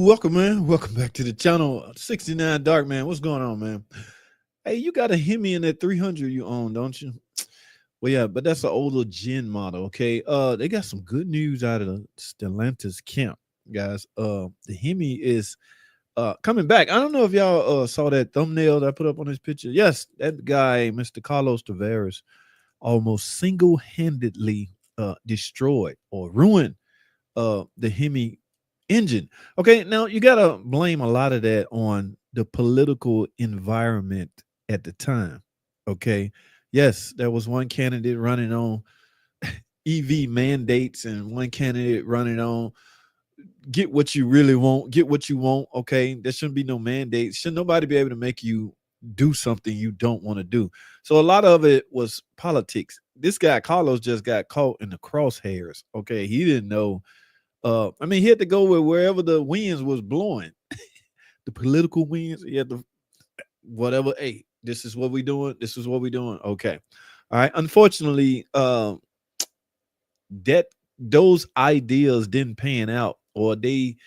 Welcome, man. Welcome back to the channel. 69 Dark, man. What's going on, man? Hey, you got a Hemi in that 300 you own, don't you? Well, yeah, but that's an older gen model, okay? They got some good news out of the Stellantis camp, guys. The Hemi is coming back. I don't know if y'all saw that thumbnail that I put up on this picture. Yes, that guy, Mr. Carlos Tavares, almost single-handedly destroyed or ruined the Hemi engine. Okay, now you gotta blame a lot of that on the political environment at the time. Okay, yes, there was one candidate running on EV mandates and one candidate running on get what you really want, get what you want. Okay, there shouldn't be no mandates. Should nobody be able to make you do something you don't want to do? So a lot of it was politics. This guy Carlos just got caught in the crosshairs. Okay, he didn't know. I mean, he had to go with wherever the winds was blowing, the political winds. He had to whatever. Hey, this is what we doing. This is what we doing. Okay, all right. Unfortunately, that those ideas didn't pan out, or they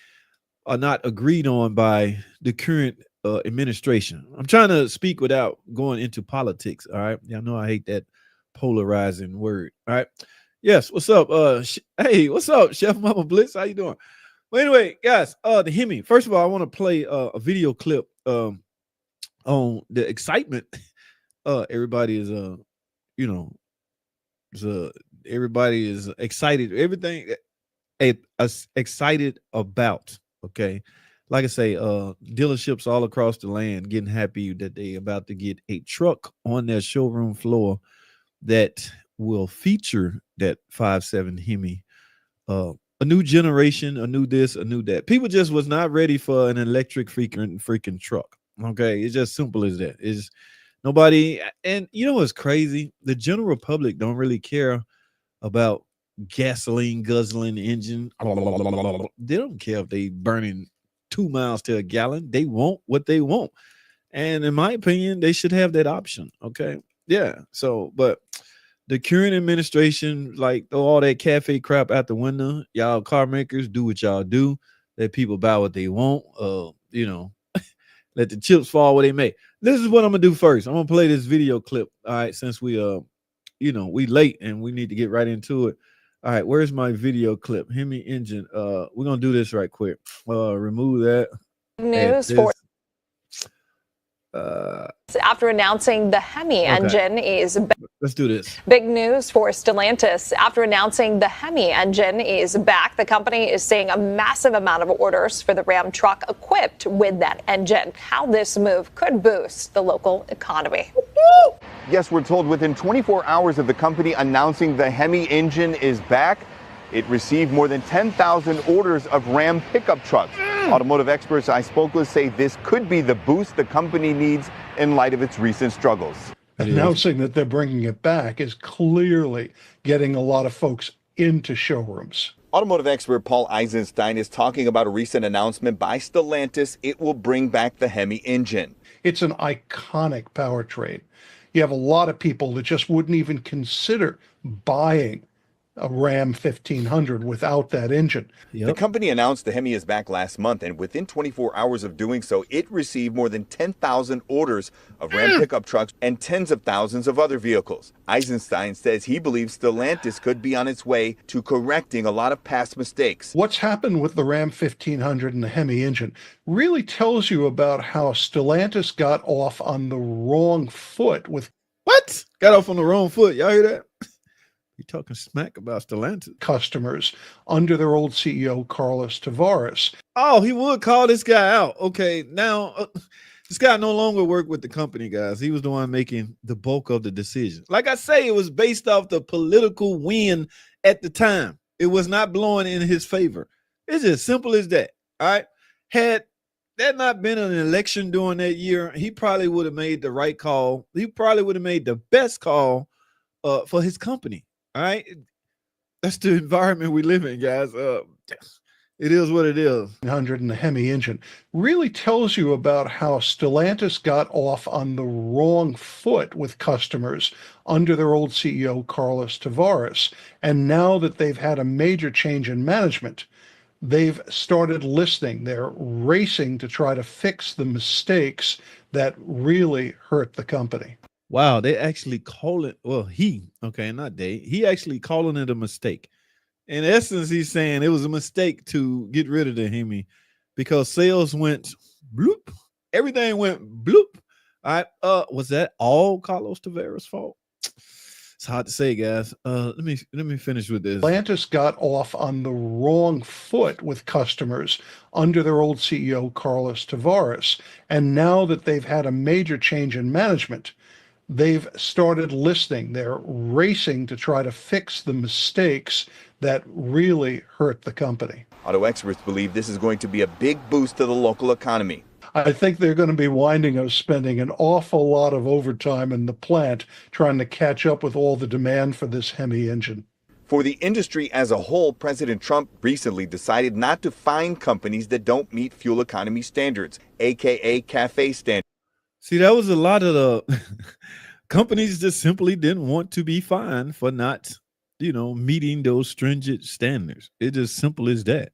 are not agreed on by the current administration. I'm trying to speak without going into politics. All right, y'all know I hate that polarizing word. All right. Yes, what's up? Hey, what's up, Chef Mama Blitz? How you doing? Well, anyway, guys, the Hemi. First of all, I want to play a video clip on the excitement. Everybody is you know, everybody is excited. Everything excited about. Okay, like I say, dealerships all across the land getting happy that they about to get a truck on their showroom floor that will feature that 5.7 Hemi, a new generation, a new this, a new that. People just was not ready for an electric freaking truck. Okay, it's just simple as that. Is nobody, and you know what's crazy? The general public don't really care about gasoline guzzling engine. They don't care if they burning 2 miles to a gallon. They want what they want, and in my opinion, they should have that option. Okay, yeah. So, but the current administration, like, throw all that cafe crap out the window. Y'all car makers, do what y'all do. Let people buy what they want. Let the chips fall where they may. This is what I'm gonna do first. I'm gonna play this video clip. All right, since we we late and we need to get right into it. All right, where's my video clip? Hemi engine. We're gonna do this right quick. Remove that. News for after announcing the Hemi engine is let's do this. Big news for Stellantis. After announcing the Hemi engine is back, the company is seeing a massive amount of orders for the Ram truck equipped with that engine. How this move could boost the local economy. Yes, we're told within 24 hours of the company announcing the Hemi engine is back, it received more than 10,000 orders of Ram pickup trucks. Automotive experts I spoke with say this could be the boost the company needs in light of its recent struggles. Announcing that they're bringing it back is clearly getting a lot of folks into showrooms. Automotive expert Paul Eisenstein is talking about a recent announcement by Stellantis. It will bring back the Hemi engine. It's an iconic powertrain. You have a lot of people that just wouldn't even consider buying a Ram 1500 without that engine. Yep. The company announced the Hemi is back last month, and within 24 hours of doing so, it received more than 10,000 orders of Ram pickup trucks and tens of thousands of other vehicles. Eisenstein says he believes Stellantis could be on its way to correcting a lot of past mistakes. What's happened with the Ram 1500 and the Hemi engine really tells you about how Stellantis got off on the wrong foot with... What? Got off on the wrong foot. Y'all hear that? You're talking smack about Stellantis. Customers under their old CEO, Carlos Tavares. Oh, he would call this guy out. Okay, now this guy no longer worked with the company, guys. He was the one making the bulk of the decision. Like I say, it was based off the political wind at the time. It was not blowing in his favor. It's as simple as that. All right. Had that not been an election during that year, he probably would have made the right call. He probably would have made the best call for his company. All right, that's the environment we live in, guys. It is what it is. 100 and the Hemi engine really tells you about how Stellantis got off on the wrong foot with customers under their old CEO, Carlos Tavares. And now that they've had a major change in management, they've started listening. They're racing to try to fix the mistakes that really hurt the company. Wow, they actually call it. Well, okay, not they. He actually calling it a mistake. In essence, he's saying it was a mistake to get rid of the Hemi because sales went bloop. Everything went bloop. All right. Was that all Carlos Tavares' fault? It's hard to say, guys. Let me finish with this. Stellantis got off on the wrong foot with customers under their old CEO, Carlos Tavares. And now that they've had a major change in management, they've started listening. They're racing to try to fix the mistakes that really hurt the company. Auto experts believe this is going to be a big boost to the local economy. I think they're going to be winding up spending an awful lot of overtime in the plant trying to catch up with all the demand for this Hemi engine. For the industry as a whole, President Trump recently decided not to fine companies that don't meet fuel economy standards, aka CAFE standards. See, that was a lot of the companies just simply didn't want to be fined for not, meeting those stringent standards. It's just simple as that.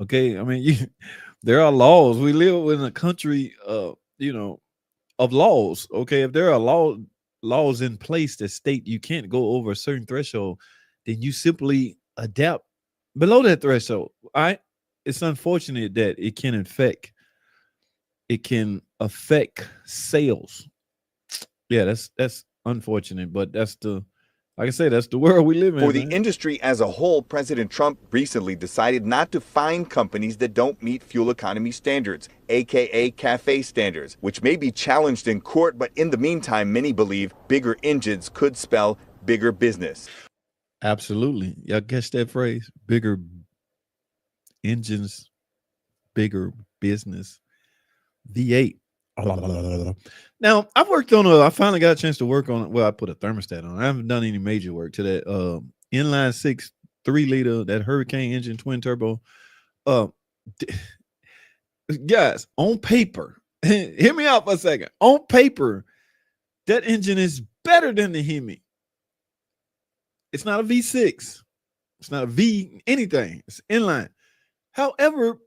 Okay, I mean, there are laws. We live in a country, of laws. Okay, if there are laws in place that state you can't go over a certain threshold, then you simply adapt below that threshold. All right, it's unfortunate that it can affect sales. Yeah, that's unfortunate, but like I say, that's the world we live in. For the industry as a whole, President Trump recently decided not to fine companies that don't meet fuel economy standards, aka CAFE standards, which may be challenged in court, but in the meantime, many believe bigger engines could spell bigger business. Absolutely. Y'all catch that phrase? Bigger engines, bigger business. V8. Now, I finally got a chance to work on it. Well, I put a thermostat on. I haven't done any major work to that inline 6 3-liter, that Hurricane engine twin turbo. Guys, on paper, hear me out for a second. On paper, that engine is better than the Hemi. It's not a V6. It's not a V anything. It's inline. However,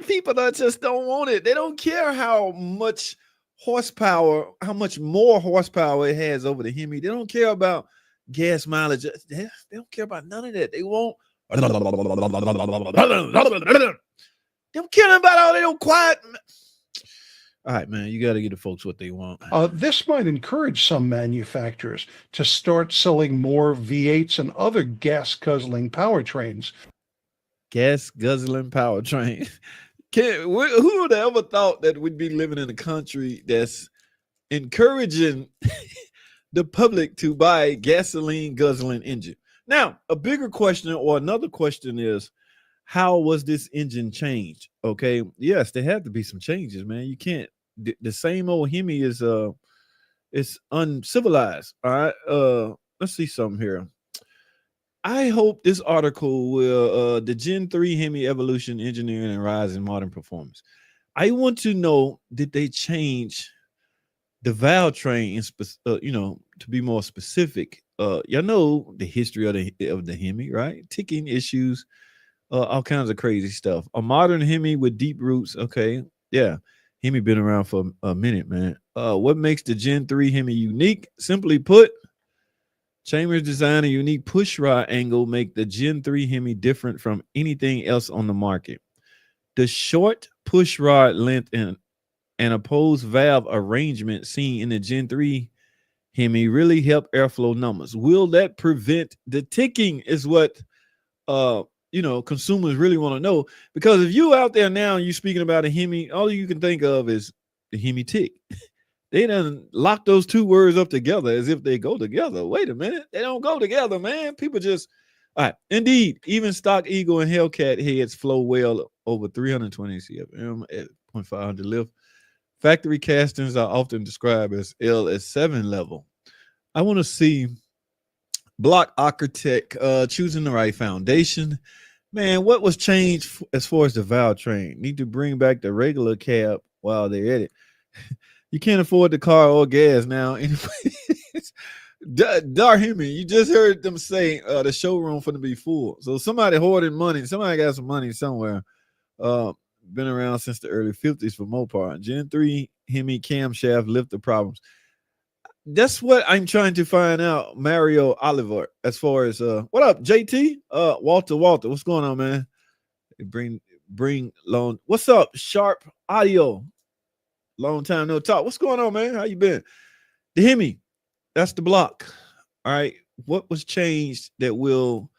people that just don't want it. They don't care how much horsepower, how much more horsepower it has over the Hemi. They don't care about gas mileage. They don't care about none of that. They won't. They don't care about all that quiet. All right, man, you got to give the folks what they want. This might encourage some manufacturers to start selling more V8s and other gas-guzzling powertrains. Gas-guzzling powertrain. Who would have ever thought that we'd be living in a country that's encouraging the public to buy a gasoline-guzzling engine? Now, a bigger question or another question is, how was this engine changed? Okay, yes, there had to be some changes, man. You can't. The same old Hemi is it's uncivilized. All right. Let's see something here. I hope this article will the Gen 3 Hemi evolution, engineering, and rise in modern performance. I want to know, did they change the valve train to be more specific? Y'all know the history of the Hemi, right? Ticking issues, all kinds of crazy stuff. A modern Hemi with deep roots. Okay, yeah. Hemi been around for a minute, man. What makes the Gen 3 Hemi unique? Simply put, Chambers design a unique push rod angle make the Gen 3 Hemi different from anything else on the market. The short push rod length and opposed valve arrangement seen in the Gen 3 Hemi really help airflow numbers. Will that prevent the ticking is what consumers really want to know, because if you out there now and you speaking about a Hemi, all you can think of is the Hemi tick. They done lock those two words up together as if they go together. Wait a minute, they don't go together, man. People just all right. Indeed, even stock Eagle and Hellcat heads flow well over 320 CFM at 0.500 lift. Factory castings are often described as LS7 level. I want to see block architect choosing the right foundation. Man, what was changed as far as the valve train? Need to bring back the regular cab while they're at it. You can't afford the car or gas now. Dar Hemi, you just heard them say the showroom for to be full. So somebody hoarding money. Somebody got some money somewhere. Been around since the early 50s for Mopar. Gen 3 Hemi camshaft lifter problems. That's what I'm trying to find out, Mario Oliver, as far as what up, JT? Walter, what's going on, man? Bring loan. What's up, Sharp Audio? Long time no talk. What's going on, man? How you been? The Hemi, that's the block. All right. What was changed that will,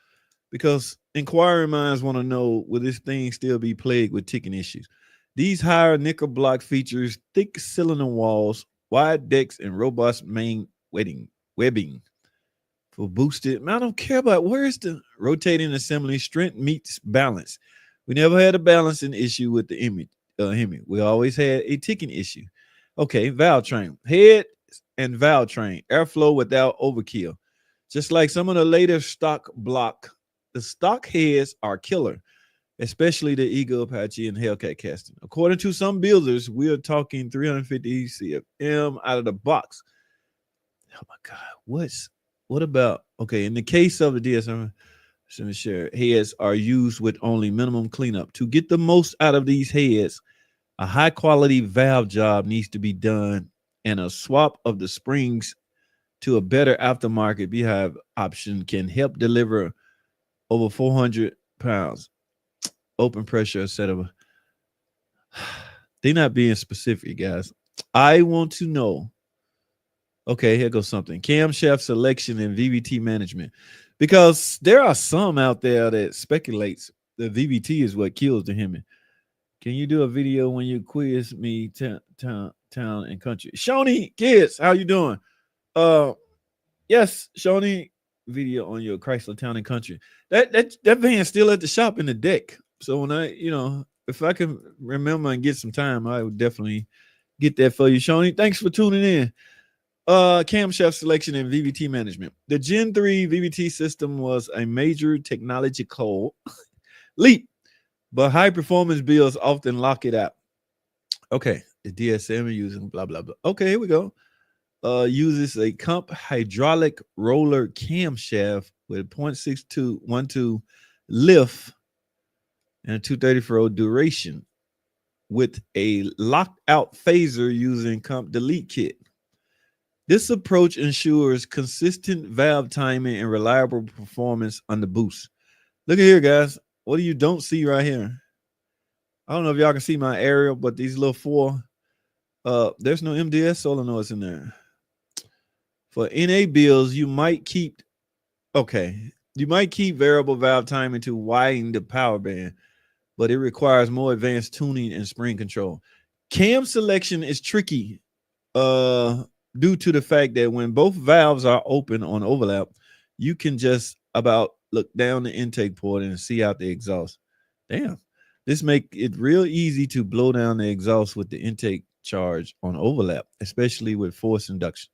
because inquiring minds want to know, will this thing still be plagued with ticking issues? These higher nickel block features thick cylinder walls, wide decks, and robust main webbing for boosted. Man, I don't care about where's the rotating assembly. Strength meets balance. We never had a balancing issue with the Hemi. We always had a ticking issue. Okay, valve train. Head and valve train. Airflow without overkill. Just like some of the later stock block, the stock heads are killer, especially the Eagle, Apache, and Hellcat casting. According to some builders, we are talking 350 CFM out of the box. Oh my God, what about, okay, in the case of the DSM, heads are used with only minimum cleanup. To get the most out of these heads, a high quality valve job needs to be done, and a swap of the springs to a better aftermarket beehive option can help deliver over 400 pounds. Open pressure, etc. They're not being specific, guys. I want to know. Okay, here goes something. Camshaft selection and VVT management. Because there are some out there that speculates the VVT is what kills the Hemi. Can you do a video when you quiz me town and country? Shoni, kids, how you doing? Yes, Shoni, video on your Chrysler Town and Country. That van's still at the shop in the deck. So when I, if I can remember and get some time, I would definitely get that for you, Shoni. Thanks for tuning in. Camshaft selection and VVT management. The Gen 3 VVT system was a major technological leap, but high performance builds often lock it out. Okay, the DSM using blah blah blah. Okay, here we go. Uses a Comp hydraulic roller camshaft with 0.6212 lift and a 234 duration with a locked out phaser using Comp delete kit. This approach ensures consistent valve timing and reliable performance under boost. Look at here, guys. What you don't see right here? I don't know if y'all can see my aerial, but these little four, there's no MDS solenoids in there. For NA builds, you might keep variable valve timing to widen the power band, but it requires more advanced tuning and spring control. Cam selection is tricky due to the fact that when both valves are open on overlap, you can just about look down the intake port and see out the exhaust. Damn. This make it real easy to blow down the exhaust with the intake charge on overlap, especially with force induction.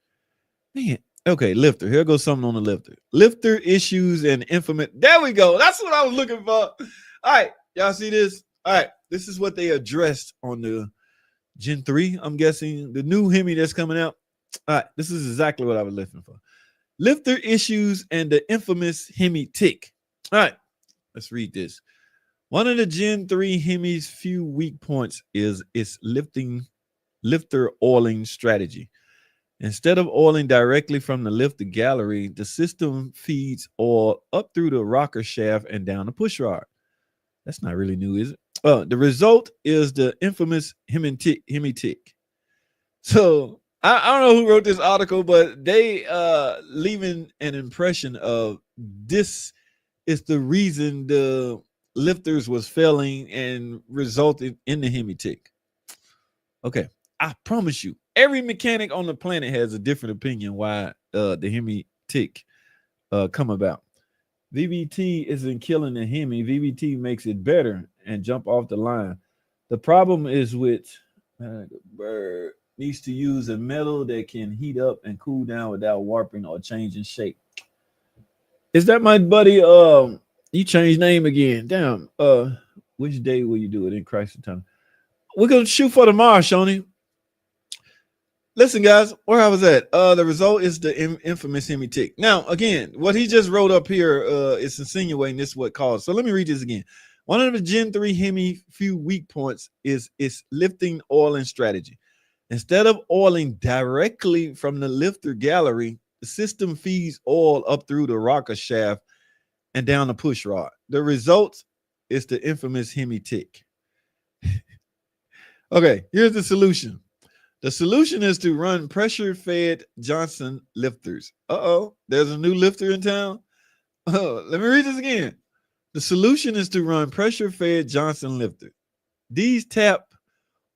Man, okay, lifter. Here goes something on the lifter. Lifter issues and infamous. There we go. That's what I was looking for. All right, y'all see this? All right, this is what they addressed on the Gen 3. I'm guessing the new Hemi that's coming out. All right, this is exactly what I was looking for. Lifter issues and the infamous Hemi tick. All right, let's read this. One of the Gen 3 Hemi's few weak points is its lifter oiling strategy. Instead of oiling directly from the lifter gallery, the system feeds oil up through the rocker shaft and down the push rod. That's not really new, is it? The result is the infamous Hemi tick. So I don't know who wrote this article, but they leaving an impression of this is the reason the lifters was failing and resulted in the Hemi tick. Okay, I promise you, every mechanic on the planet has a different opinion why the Hemi tick come about. VVT isn't killing the Hemi. VVT makes it better and jump off the line. The problem is with needs to use a metal that can heat up and cool down without warping or changing shape. Is that my buddy? You changed name again. Damn. Which day will you do it in Chrysler Town? We're gonna shoot for tomorrow, Shoni. Listen, guys, where I was at. The result is the infamous Hemi tick. Now, again, what he just wrote up here is insinuating this is what caused. So let me read this again. One of the Gen 3 Hemi few weak points is its lifting oiling strategy. Instead of oiling directly from the lifter gallery, the system feeds oil up through the rocker shaft and down the push rod. The result is the infamous Hemi tick. Okay, here's the solution. The solution is to run pressure-fed Johnson lifters. Uh-oh, there's a new lifter in town. Oh, let me read this again. The solution is to run pressure-fed Johnson lifters. These tap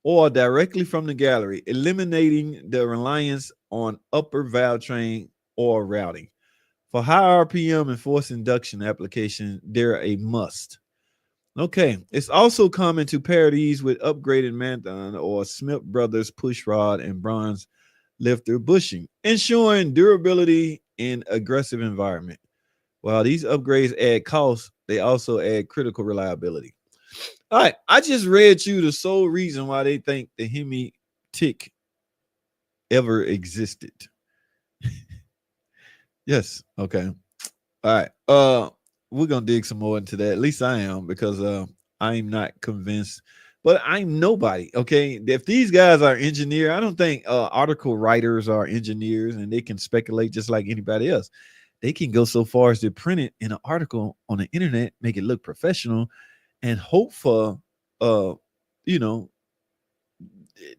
oil directly from the gallery, eliminating the reliance on upper valve train oil routing. For high RPM and forced induction application, they're a must. Okay, it's also common to pair these with upgraded Marathon or Smith Brothers push rod and bronze lifter bushing, ensuring durability in aggressive environment. While these upgrades add cost, they also add critical reliability. All right, I just read you the sole reason why they think the Hemi tick ever existed. Yes, okay. All right. We're gonna dig some more into that. At least I am, because I'm not convinced, but I'm nobody. Okay, if these guys are engineers, I don't think article writers are engineers and they can speculate just like anybody else. They can go so far as to print it in an article on the internet, make it look professional, and hope for you know,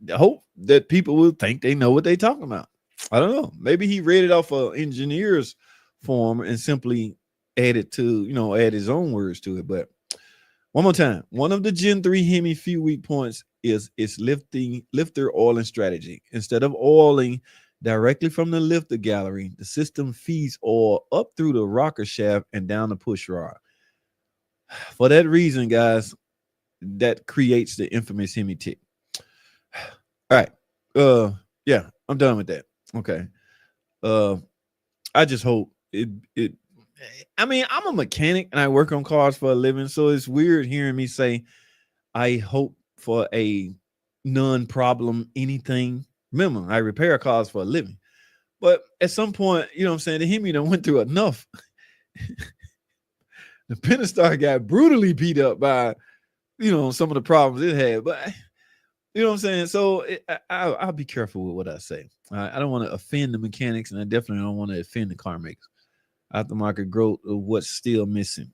hope that people will think they know what they're talking about. I don't know. Maybe he read it off an engineer's form and simply added to, add his own words to it. But one more time, one of the Gen 3 Hemi few weak points is its lifter oiling strategy. Instead of oiling directly from the lifter gallery, the system feeds oil up through the rocker shaft and down the push rod. For that reason, guys, that creates the infamous Hemi tick. All right. Yeah, I'm done with that. Okay. I just hope I mean, I'm a mechanic and I work on cars for a living, so it's weird hearing me say I hope for a non-problem anything. Remember, I repair cars for a living. But at some point, you know what I'm saying, the Hemi done went through enough. The Pentastar got brutally beat up by, some of the problems it had. But you know what I'm saying? So I'll be careful with what I say. I don't want to offend the mechanics, and I definitely don't want to offend the car makers. Aftermarket growth of what's still missing.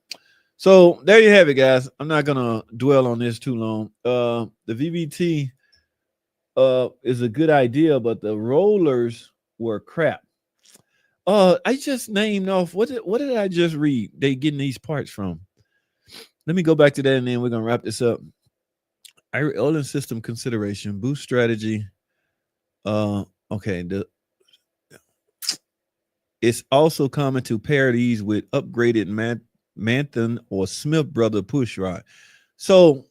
So there you have it, guys. I'm not gonna dwell on this too long. The VVT is a good idea, but the rollers were crap. I just named off what did I just read? They getting these parts from. Let me go back to that, and then we're gonna wrap this up. Oiling system consideration, boost strategy. Okay, it's also common to pair these with upgraded Marathon or Smith Brother push rod. So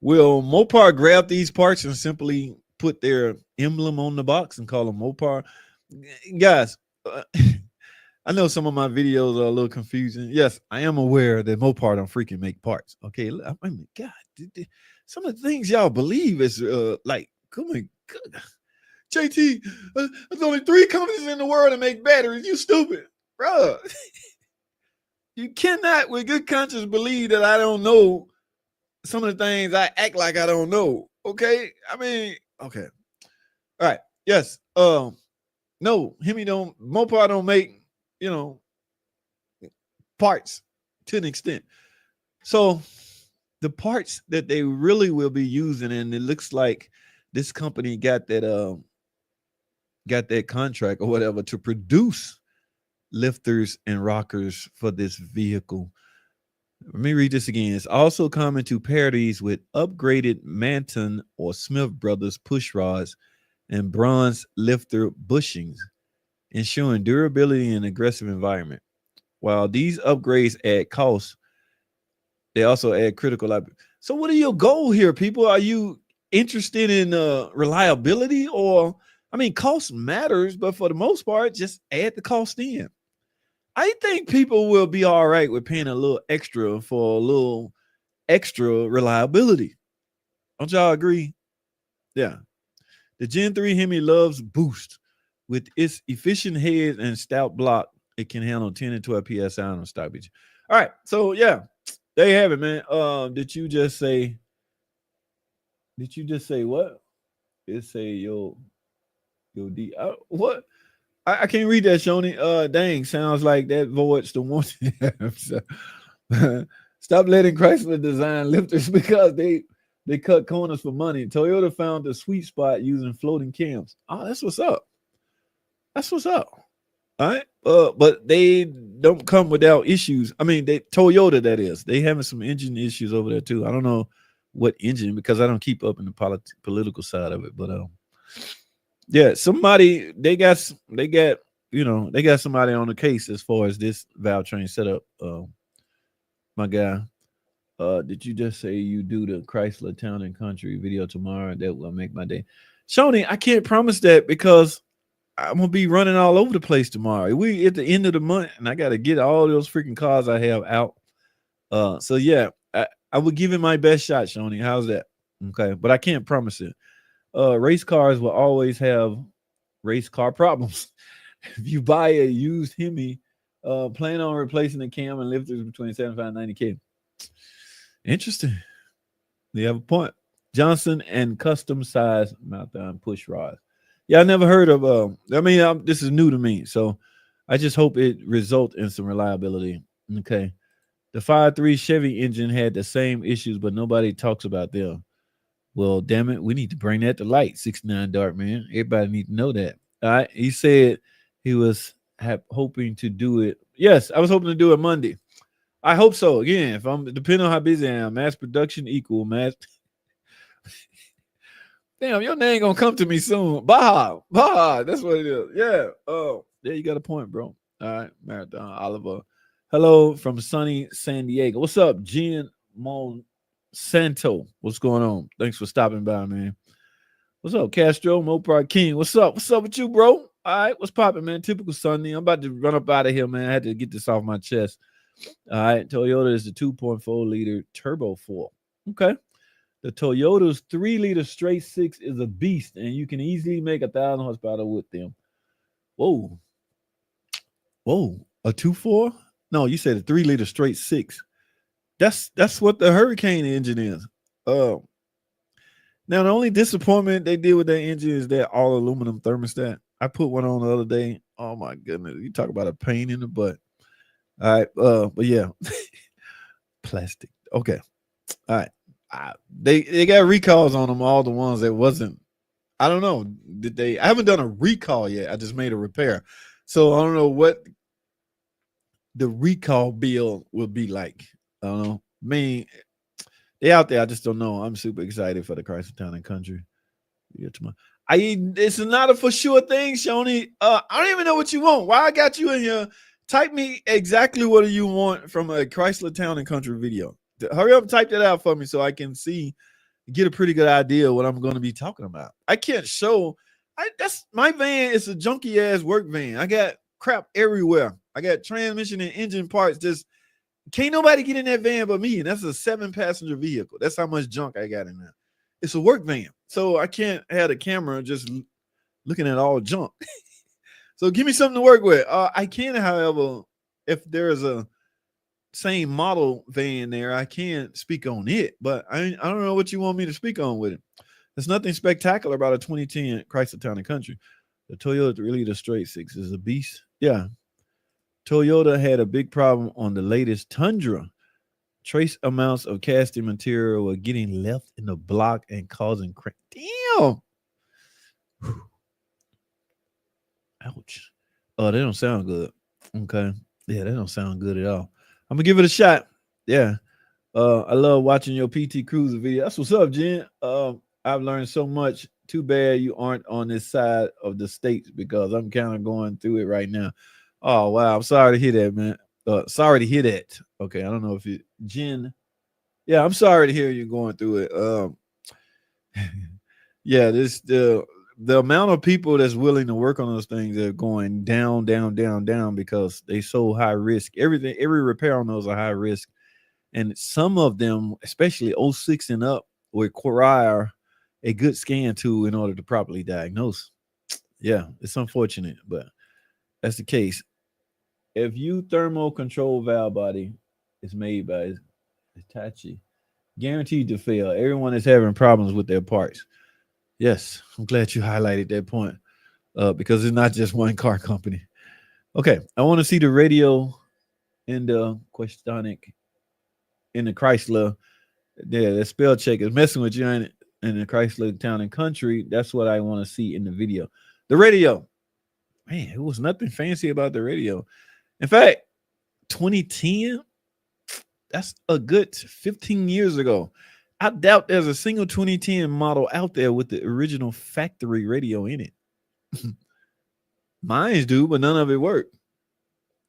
will Mopar grab these parts and simply put their emblem on the box and call them Mopar? Guys, I know some of my videos are a little confusing. Yes, I am aware that Mopar don't freaking make parts. Okay, I mean, God, some of the things y'all believe is like, oh my God. JT, there's only 3 companies in the world that make batteries. You stupid, bro. You cannot, with good conscience, believe that I don't know some of the things I act like I don't know. Okay, I mean, okay, all right, yes. No, Mopar don't make parts to an extent. So the parts that they really will be using, and it looks like this company got that contract or whatever to produce lifters and rockers for this vehicle. Let me read this again. It's also common to pair these with upgraded Marathon or Smith Brothers push rods and bronze lifter bushings, ensuring durability in aggressive environment. While these upgrades add cost, they also add critical liability. So what are your goal here, people? Are you interested in reliability, or I mean, cost matters, but for the most part, just add the cost in. I think people will be all right with paying a little extra for a little extra reliability. Don't y'all agree? Yeah. The Gen 3 Hemi loves boost. With its efficient head and stout block, it can handle 10 and 12 psi on stock beach. All right, so yeah, there you have it, man. Did you just say what? It say yo D. What? I can't read that, Shoni. Dang, sounds like that void's the one. Stop letting Chrysler design lifters because they cut corners for money. Toyota found the sweet spot using floating cams. Oh, that's what's up. That's what's up. All right. But they don't come without issues. I mean, Toyota, that is. They having some engine issues over there too. I don't know what engine because I don't keep up in the political side of it. But yeah, somebody they got somebody on the case as far as this valve train setup. My guy. Did you just say you do the Chrysler Town and Country video tomorrow? That will make my day. Shoni, I can't promise that because I'm gonna be running all over the place tomorrow. We at the end of the month, and I got to get all those freaking cars I have out. So yeah, I would give it my best shot, Shoni. How's that? Okay, but I can't promise it. Race cars will always have race car problems. If you buy a used Hemi, plan on replacing the cam and lifters between 75 and 90K. Interesting. They have a point. Johnson and custom size mount-down push rods. Yeah, I never heard of. This is new to me, so I just hope it results in some reliability. Okay, the 5.3 Chevy engine had the same issues, but nobody talks about them. Well, damn it, we need to bring that to light. 69 Dark Man. Everybody need to know that. All right. He said he was hoping to do it. Yes, I was hoping to do it Monday. I hope so. Again, if I'm depending on how busy I am, mass production equal mass. Damn, your name gonna come to me soon. Baja, that's what it is. Yeah. Oh, yeah, you got a point, bro. All right, Marathon Oliver. Hello from sunny San Diego. What's up, Jen Monsanto? What's going on? Thanks for stopping by, man. What's up, Castro Mopar King? What's up? What's up with you, bro? All right, what's popping, man? Typical Sunday. I'm about to run up out of here, man. I had to get this off my chest. All right, Toyota is the 2.4 liter turbo 4. Okay. The Toyota's 3-liter straight 6 is a beast, and you can easily make 1,000 horsepower with them. Whoa, a 2.4? No, you said a 3-liter straight 6. That's what the Hurricane engine is. Now the only disappointment they did with that engine is that all aluminum thermostat. I put one on the other day. Oh my goodness, you talk about a pain in the butt. All right, but yeah, plastic. Okay, all right. They got recalls on them, all the ones that wasn't. I don't know. I haven't done a recall yet. I just made a repair. So I don't know what the recall bill will be like. I don't know. I mean, they out there. I just don't know. I'm super excited for the Chrysler Town and Country. It's not a for sure thing, Shoni. I don't even know what you want. Why I got you in here? Type me exactly what do you want from a Chrysler Town and Country video. Hurry up and type that out for me so I can get a pretty good idea of what I'm going to be talking about. I can't show. That's my van. It's a junky ass work van. I got crap everywhere. I got transmission and engine parts. Just can't nobody get in that van but me. And that's a 7-passenger vehicle. That's how much junk I got in there. It's a work van. So I can't have the camera just looking at all junk. So give me something to work with. I can, however, if there's a same model van there, I can speak on it, but I don't know what you want me to speak on with it. There's nothing spectacular about a 2010 Chrysler Town and Country. The Toyota really the straight 6 is a beast. Yeah. Toyota had a big problem on the latest Tundra. Trace amounts of casting material were getting left in the block and causing crack. Damn. Whew. Ouch. Oh, they don't sound good. Okay. Yeah, they don't sound good at all. I'm gonna give it a shot. Yeah. I love watching your PT Cruiser video. That's what's up, Jen. I've learned so much. Too bad you aren't on this side of the states because I'm kind of going through it right now. Oh, wow. I'm sorry to hear that, man. Sorry to hear that. Okay. I don't know if it, Jen. Yeah, I'm sorry to hear you going through it. Yeah, the amount of people that's willing to work on those things are going down because they so high risk. Every repair on those are high risk. And some of them, especially 06 and up, require a good scan tool in order to properly diagnose. Yeah, it's unfortunate, but that's the case. If you thermal control valve body is made by Hitachi, guaranteed to fail. Everyone is having problems with their parts. Yes, I'm glad you highlighted that point because it's not just one car company. Okay, I want to see the radio in the Questonic in the Chrysler. Yeah, that spell check is messing with you in the Chrysler Town and Country. That's what I want to see in the video. The radio, man, it was nothing fancy about the radio. In fact, 2010, that's a good 15 years ago. I doubt there's a single 2010 model out there with the original factory radio in it. Mine's do, but none of it worked.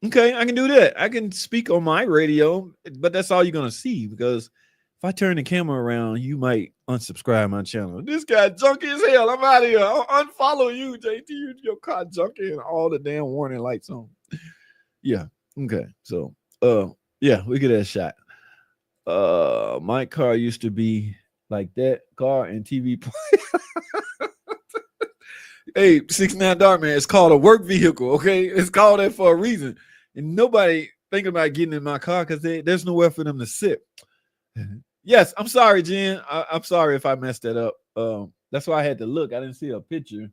Okay, I can do that. I can speak on my radio, but that's all you're going to see because if I turn the camera around, you might unsubscribe my channel. This guy junky as hell. I'm out of here. I'll unfollow you, JT. Your car junky and all the damn warning lights on. Yeah. Okay. So, yeah, we get that shot. My car used to be like that car and TV. Hey, 69 Dark Man, it's called a work vehicle. Okay, it's called that for a reason, and nobody thinking about getting in my car because there's nowhere for them to sit. Yes, I'm sorry, Jen. I'm sorry if I messed that up. That's why I had to look. I didn't see a picture.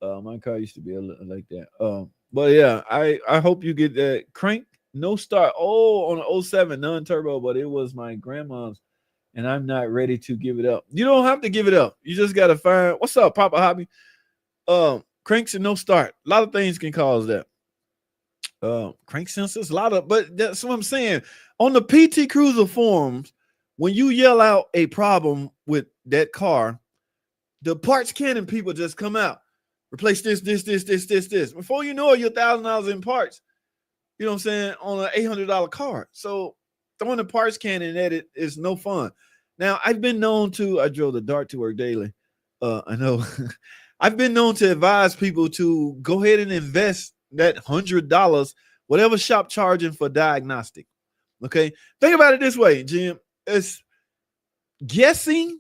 My car used to be a little like that. But yeah, I hope you get that crank. No start. Oh, on an 07 non-turbo, but it was my grandma's, and I'm not ready to give it up. You don't have to give it up. You just gotta find what's up, Papa Hobby. Cranks and no start. A lot of things can cause that. Crank sensors, a lot of, but that's what I'm saying. On the PT Cruiser forums, when you yell out a problem with that car, the parts cannon people just come out. Replace this. Before you know it, you're $1,000 in parts. You know what I'm saying? On an $800 car. So throwing the parts cannon at it is no fun. Now, I've been known to, I drove the Dart to work daily. I know. I've been known to advise people to go ahead and invest that $100, whatever shop charging for diagnostic. Okay. Think about it this way, Jim. It's guessing,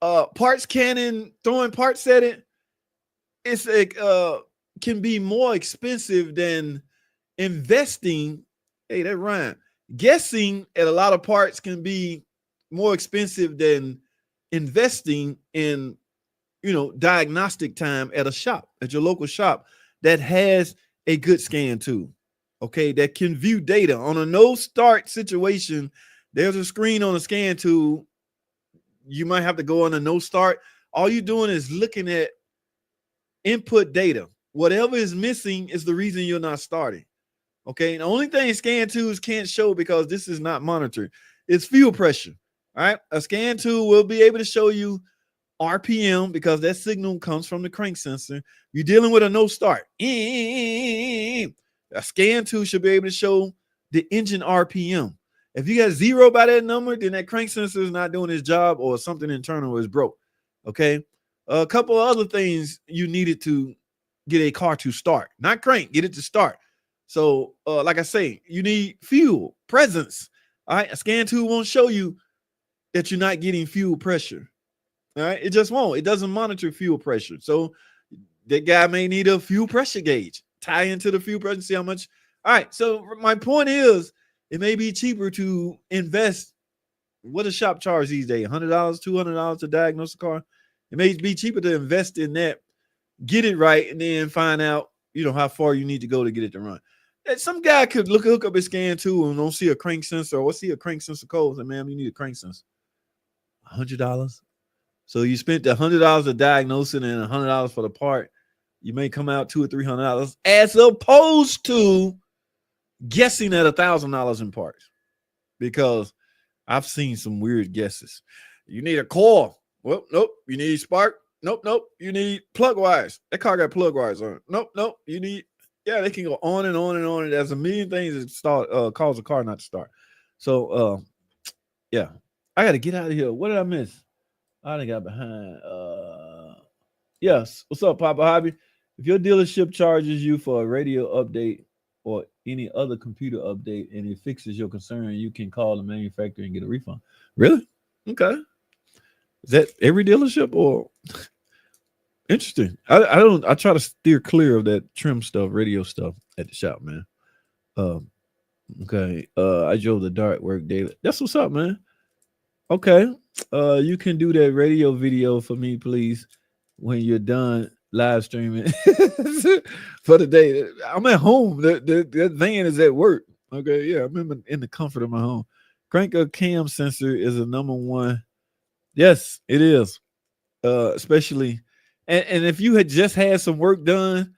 parts cannon, throwing parts at it. It's can be more expensive than investing. Hey, that rhyme. Guessing at a lot of parts can be more expensive than investing in, diagnostic time at a shop, at your local shop that has a good scan tool. Okay, that can view data on a no start situation. There's a screen on the scan tool. You might have to go on a no start. All you're doing is looking at input data. Whatever is missing is the reason you're not starting. Okay, the only thing scan tools can't show, because this is not monitored, is fuel pressure. All right, a scan tool will be able to show you RPM because that signal comes from the crank sensor. You're dealing with a no start. A scan tool should be able to show the engine RPM. If you got 0 by that number, then that crank sensor is not doing its job, or something internal is broke. Okay, a couple of other things you needed to get a car to start, not crank, get it to start. So, like I say, you need fuel presence. All right, a scan tool won't show you that you're not getting fuel pressure. All right, it just won't. It doesn't monitor fuel pressure. So that guy may need a fuel pressure gauge, tie into the fuel pressure, see how much. All right, so my point is, it may be cheaper to invest. What does shop charge these days? $100, $200 to diagnose a car. It may be cheaper to invest in that, get it right, and then find out, how far you need to go to get it to run. Some guy could hook up his scan tool and don't see a crank sensor, or see a crank sensor code. And ma'am, you need a crank sensor. $100. So you spent $100 to diagnosing and $100 for the part. You may come out $200 or $300, as opposed to guessing at $1,000 in parts. Because I've seen some weird guesses. You need a coil. Well, nope. You need spark. Nope. You need plug wires. That car got plug wires on it. Nope. You need. Yeah, they can go on and on and on. There's a million things that cause a car not to start. So, yeah, I got to get out of here. What did I miss? I done got behind. Yes. What's up, Papa Hobby? If your dealership charges you for a radio update or any other computer update and it fixes your concern, you can call the manufacturer and get a refund. Really? Okay. Is that every dealership or interesting? I try to steer clear of that trim stuff, radio stuff at the shop, man. Um, okay. I drove the dart work daily. That's what's up, man. Okay. You can do that radio video for me, please, when you're done live streaming for the day. I'm at home. The van is at work. Okay. Yeah. I'm in the comfort of my home. Crank a cam sensor is a number one. Yes, it is. Especially, and if you had just had some work done,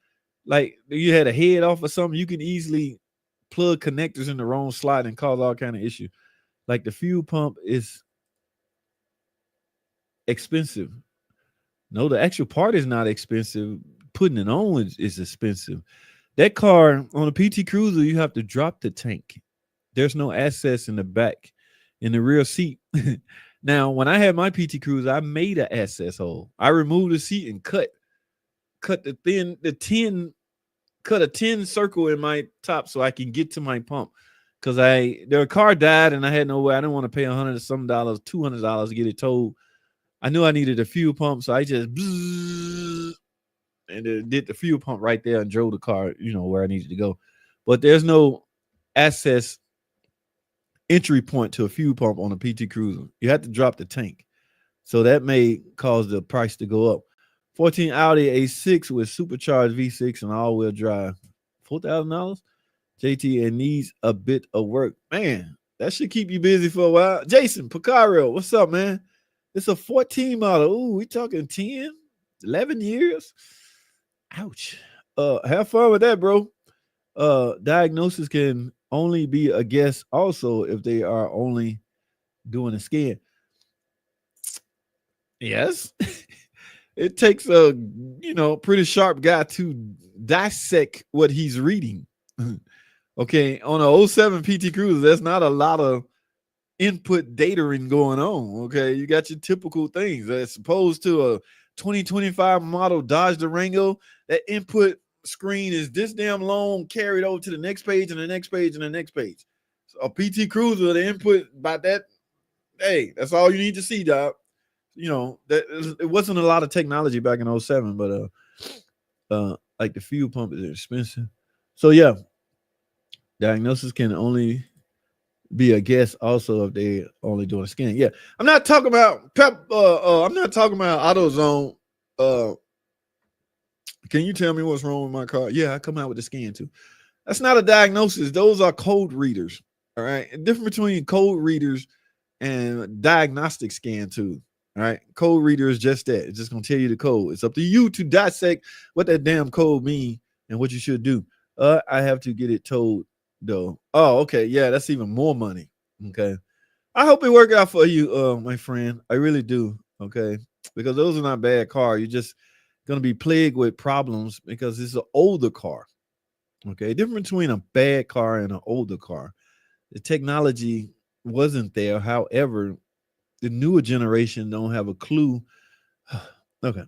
like you had a head off or something, you can easily plug connectors in the wrong slot and cause all kind of issue. Like the fuel pump is expensive. No, the actual part is not expensive. Putting it on is expensive. That car on a PT Cruiser, you have to drop the tank. There's no access in the back, in the rear seat. Now, when I had my PT Cruiser, I made an access hole. I removed the seat and cut a 10 circle in my top so I can get to my pump. Because their car died and I had no way. I didn't want to pay $100 some dollars, $200 to get it towed. I knew I needed a fuel pump, so I just and did the fuel pump right there and drove the car, where I needed to go. But there's no access entry point to a fuel pump on a PT Cruiser. You have to drop the tank. So that may cause the price to go up. 14 Audi A6 with supercharged V6 and all-wheel drive. $4,000? JT, and needs a bit of work. Man, that should keep you busy for a while. Jason Picario, what's up, man? It's a 14 model. Ooh, we talking 10, 11 years? Ouch. Have fun with that, bro. Diagnosis can only be a guess also if they are only doing a scan. Yes. It takes a pretty sharp guy to dissect what he's reading. Okay, on a 07 PT Cruiser, there's not a lot of input datering going on. Okay, you got your typical things as opposed to a 2025 model Dodge Durango. That input screen is this damn long, carried over to the next page and the next page and the next page. So a PT Cruiser, the input by that, hey, that's all you need to see, dog. That it wasn't a lot of technology back in 07, but like the fuel pump is expensive. So yeah, diagnosis can only be a guess also if they only doing a scan. Yeah, I'm not talking about I'm not talking about AutoZone. Can you tell me what's wrong with my car? Yeah, I come out with the scan too. That's not a diagnosis. Those are code readers. All right. The difference between code readers and diagnostic scan too. All right. Code reader is just that. It's just going to tell you the code. It's up to you to dissect what that damn code means and what you should do. I have to get it told though. Oh, okay. Yeah, that's even more money. Okay. I hope it work out for you, my friend. I really do. Okay. Because those are not bad cars. You're just going to be plagued with problems because it's an older car. Okay. Difference between a bad car and an older car. The technology wasn't there. However, the newer generation don't have a clue. Okay.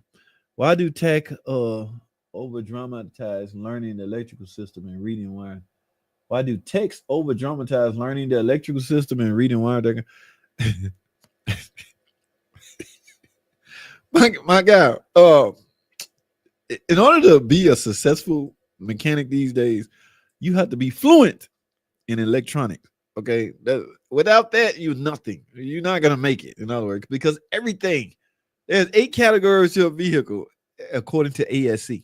Why do tech over dramatize learning the electrical system and reading wire? Why do techs over dramatize learning the electrical system and reading wire? my guy, in order to be a successful mechanic these days, you have to be fluent in electronics. Okay, without that, you're nothing. You're not gonna make it. In other words, because there's 8 categories to a vehicle according to ASC.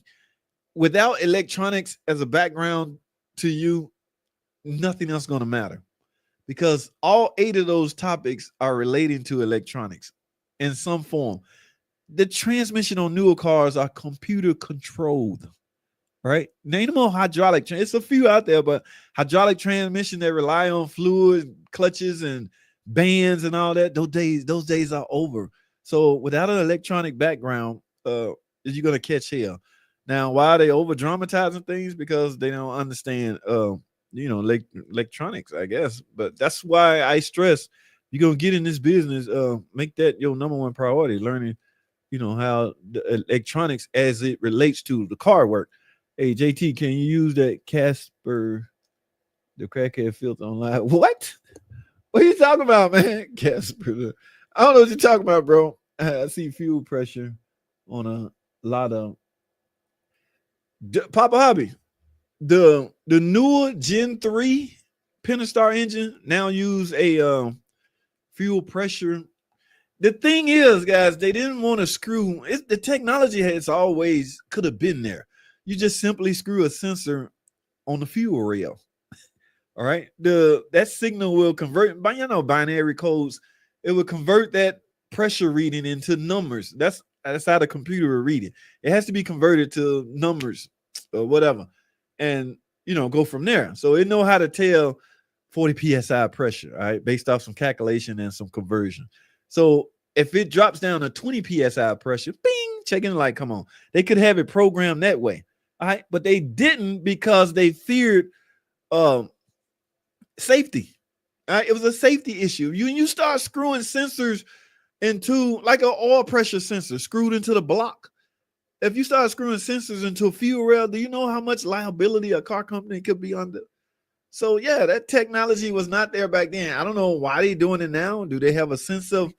Without electronics as a background to you, nothing else gonna matter, because all 8 of those topics are relating to electronics in some form. The transmission on newer cars are computer controlled. Right? Ain't no more hydraulic. It's a few out there, but hydraulic transmission that rely on fluid, clutches, and bands and all that. Those days are over. So without an electronic background, you're gonna catch hell. Now, why are they over dramatizing things? Because they don't understand, electronics, I guess. But that's why I stress you're gonna get in this business. Make that your number one priority. Learning, how the electronics as it relates to the car work. Hey, JT, can you use that Casper, the crackhead filter online? What? What are you talking about, man? Casper. I don't know what you're talking about, bro. I see fuel pressure on a lot of Papa Hobby. The newer Gen 3 Pentastar engine now use a fuel pressure. The thing is, guys, they didn't want to screw it. The technology has always could have been there. You just simply screw a sensor on the fuel rail. All right. That signal will convert by binary codes. It will convert that pressure reading into numbers. That's how the computer will read it. It has to be converted to numbers or whatever. And go from there. So it know how to tell 40 psi pressure, all right, based off some calculation and some conversion. So if it drops down to 20 psi pressure, bing, checking the light, come on. They could have it programmed that way. All right, but they didn't because they feared safety. All right, it was a safety issue. You start screwing sensors into like an oil pressure sensor screwed into the block. If you start screwing sensors into a fuel rail, do you know how much liability a car company could be under? So yeah, that technology was not there back then. I don't know why they're doing it now. Do they have a sense of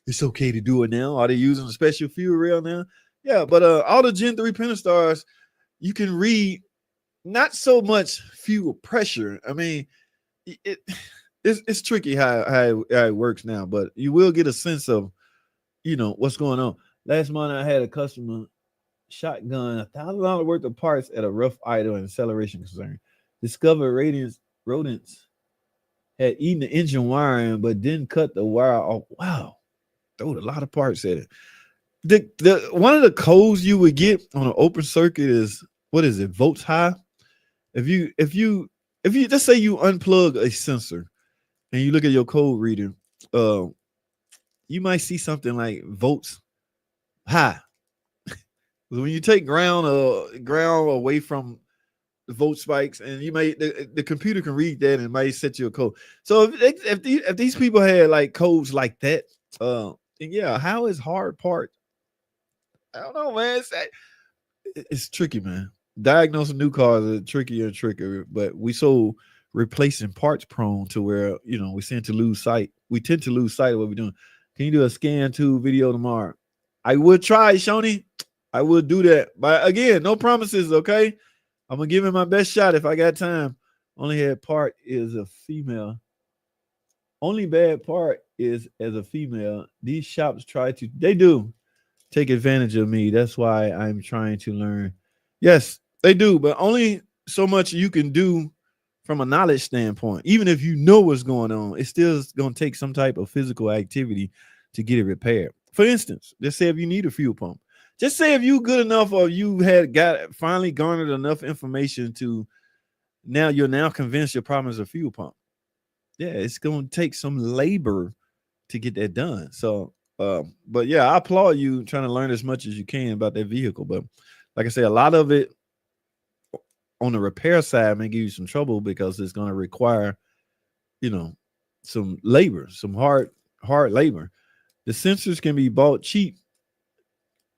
it's okay to do it now? Are they using a special fuel rail now? Yeah, but all the Gen 3 Pentastars, you can read not so much fuel pressure. I mean, it's tricky how it works now, but you will get a sense of what's going on. Last month I had a customer shotgun $1,000 worth of parts at a rough idle and acceleration concern. Discovered rodents had eaten the engine wiring but didn't cut the wire off. Wow, throwed a lot of parts at it. The one of the codes you would get on an open circuit is, what is it, volts high? If you just say you unplug a sensor and you look at your code reader, you might see something like volts high. When you take ground away from the volt spikes, and you may the computer can read that and might set you a code. So if these people had like codes like that, yeah, how is hard part? I don't know, man. It's tricky, man. Diagnosing new cars is trickier and trickier, but we so replacing parts prone to where we tend to lose sight. We tend to lose sight of what we're doing. Can you do a scan to video tomorrow? I would try, Shoni. I would do that. But again, no promises, okay? I'm gonna give it my best shot if I got time. Only bad part is a female. Only bad part is as a female, these shops they do take advantage of me. That's why I'm trying to learn. Yes, they do, but only so much you can do from a knowledge standpoint. Even if you know what's going on, it's still gonna take some type of physical activity to get it repaired. For instance, let's say if you need a fuel pump. Just say if you good enough or you had finally garnered enough information to you're now convinced your problem is a fuel pump. Yeah, it's going to take some labor to get that done. So, but yeah, I applaud you trying to learn as much as you can about that vehicle. But like I say, a lot of it on the repair side may give you some trouble because it's going to require, some labor, some hard labor. The sensors can be bought cheap.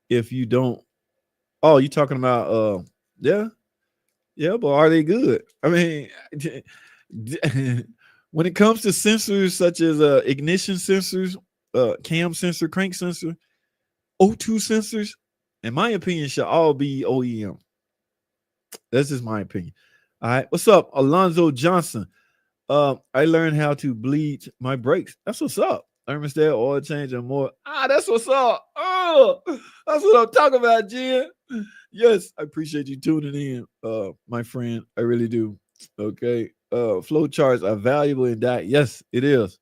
If you don't, you're talking about yeah, but are they good? I mean, when it comes to sensors such as ignition sensors, cam sensor, crank sensor, O2 sensors, in my opinion, should all be OEM. That's just my opinion. All right, what's up, Alonzo Johnson? I learned how to bleed my brakes. That's what's up. Thermostat, oil change, and more. That's what's up. Oh, that's what I'm talking about, Jen. Yes, I appreciate you tuning in, my friend. I really do. Okay. Flow charts are valuable in that. Yes, it is.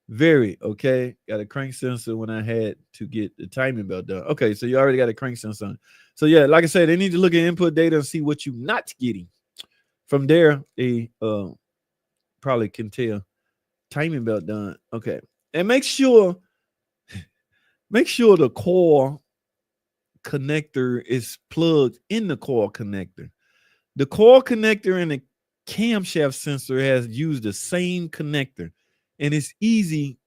Very. Okay. Got a crank sensor when I had to get the timing belt done. Okay, so you already got a crank sensor on. So yeah, like I said, they need to look at input data and see what you're not getting. From there, they probably can tell timing belt done. Okay. And make sure the core connector is plugged in the core connector. The core connector and the camshaft sensor has used the same connector, and it's easy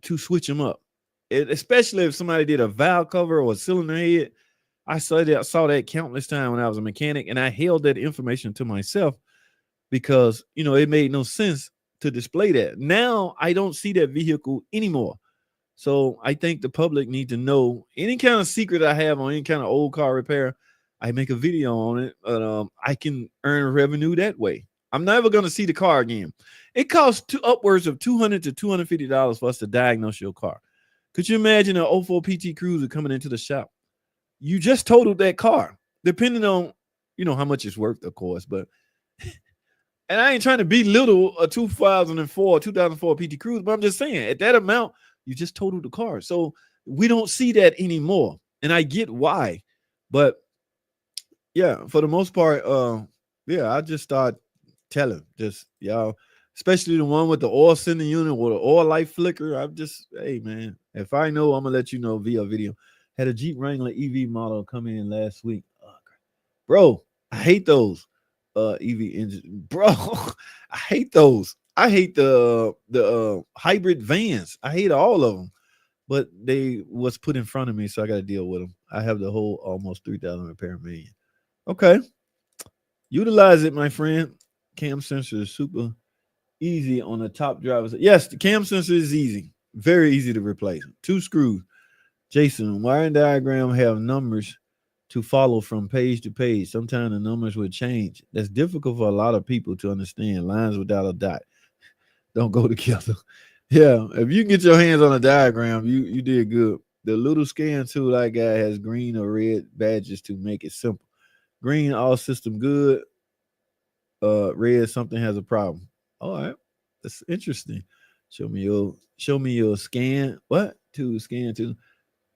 to switch them up. Especially if somebody did a valve cover or a cylinder head. I saw that countless times when I was a mechanic, and I held that information to myself because it made no sense to display that. Now I don't see that vehicle anymore. So I think the public need to know any kind of secret I have on any kind of old car repair. I make a video on it, but I can earn revenue that way. I'm never going to see the car again. It costs upwards of $200 to $250 for us to diagnose your car. Could you imagine an 04 PT Cruiser coming into the shop? You just totaled that car, depending on, how much it's worth, of course. But, and I ain't trying to belittle a 2004 PT Cruiser, but I'm just saying, at that amount, you just totaled the car. So we don't see that anymore. And I get why. But yeah, for the most part, I just start telling just y'all, especially the one with the oil sending unit or the oil light flicker. I'm just, hey man, if I know, I'm gonna let you know via video. Had a Jeep Wrangler EV model come in last week. Bro, I hate those EV engines. Bro, I hate those. I hate the hybrid vans. I hate all of them. But they was put in front of me, so I got to deal with them. I have the whole almost 3,000 repair million. Okay. Utilize it, my friend. Cam sensor is super easy on the top drivers. Yes, the cam sensor is easy. Very easy to replace. 2 screws. Jason, wiring diagram have numbers to follow from page to page. Sometimes the numbers will change. That's difficult for a lot of people to understand. Lines without a dot don't go together. Yeah, if you can get your hands on a diagram, you did good. The little scan tool I got has green or red badges to make it simple. Green, all system good. Red, something has a problem. All right, that's interesting. Show me your scan. What? To scan to.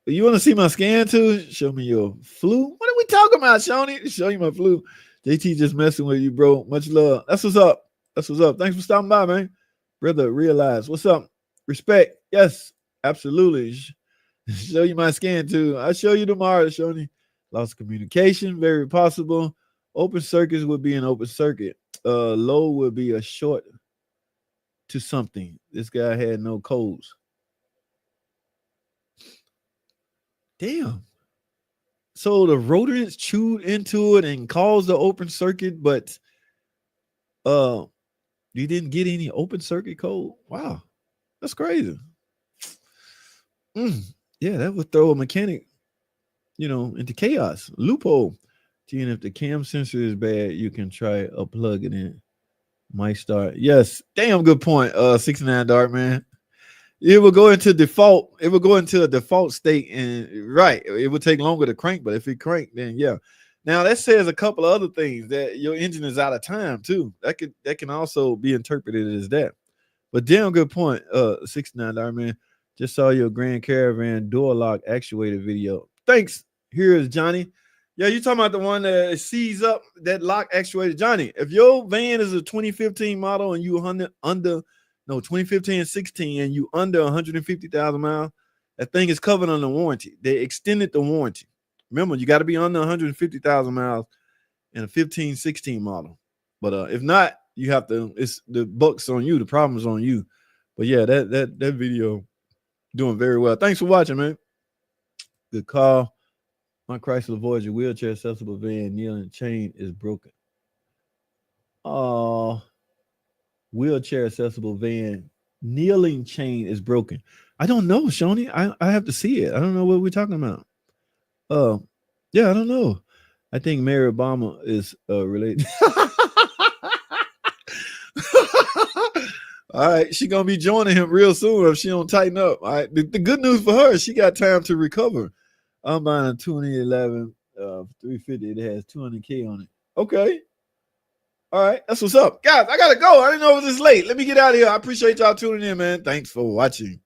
You want to see my scan too? Show me your flu. What are we talking about, Shoni? Show you my flu. JT just messing with you, bro. Much love. That's what's up. That's what's up. Thanks for stopping by, man. Brother, realize. What's up? Respect. Yes, absolutely. Show you my scan too. I'll show you tomorrow, Shoni. Lost communication, very possible. Open circuits would be an open circuit. Low would be a short to something. This guy had no codes. Damn. So the rodents chewed into it and caused the open circuit, but you didn't get any open circuit code. Wow, that's crazy. Yeah, that would throw a mechanic, into chaos. Loophole. And if the cam sensor is bad, you can try unplugging it. Might start. Yes, damn good point. 69 Dark Man. It will go into default. It will go into a default state, and right, it would take longer to crank. But if it crank, then yeah. Now that says a couple of other things, that your engine is out of time too. That can also be interpreted as that. But damn good point. 69 Dark Man. Just saw your Grand Caravan door lock actuator video. Thanks. Here is Johnny. Yeah, you talking about the one that sees up that lock actuator. Johnny, if your van is a 2015 model and you 2015 and 16 and you under 150,000 miles, that thing is covered under warranty. They extended the warranty. Remember, you got to be under 150,000 miles in a 15, 16 model. But if not, you have to, it's the buck's on you. The problem is on you. But yeah, that video doing very well. Thanks for watching, man. Good call. My Chrysler Voyager wheelchair accessible van kneeling chain is broken. Wheelchair accessible van kneeling chain is broken. I don't know, Shoni. I have to see it. I don't know what we're talking about. Yeah, I don't know. I think Mary Obama is related. All right, she's gonna be joining him real soon if she don't tighten up. All right, the good news for her, she got time to recover. I'm buying a 2011 350 that has 200K on it. Okay. All right, that's what's up. Guys, I gotta go. I didn't know it was this late. Let me get out of here. I appreciate y'all tuning in, man. Thanks for watching.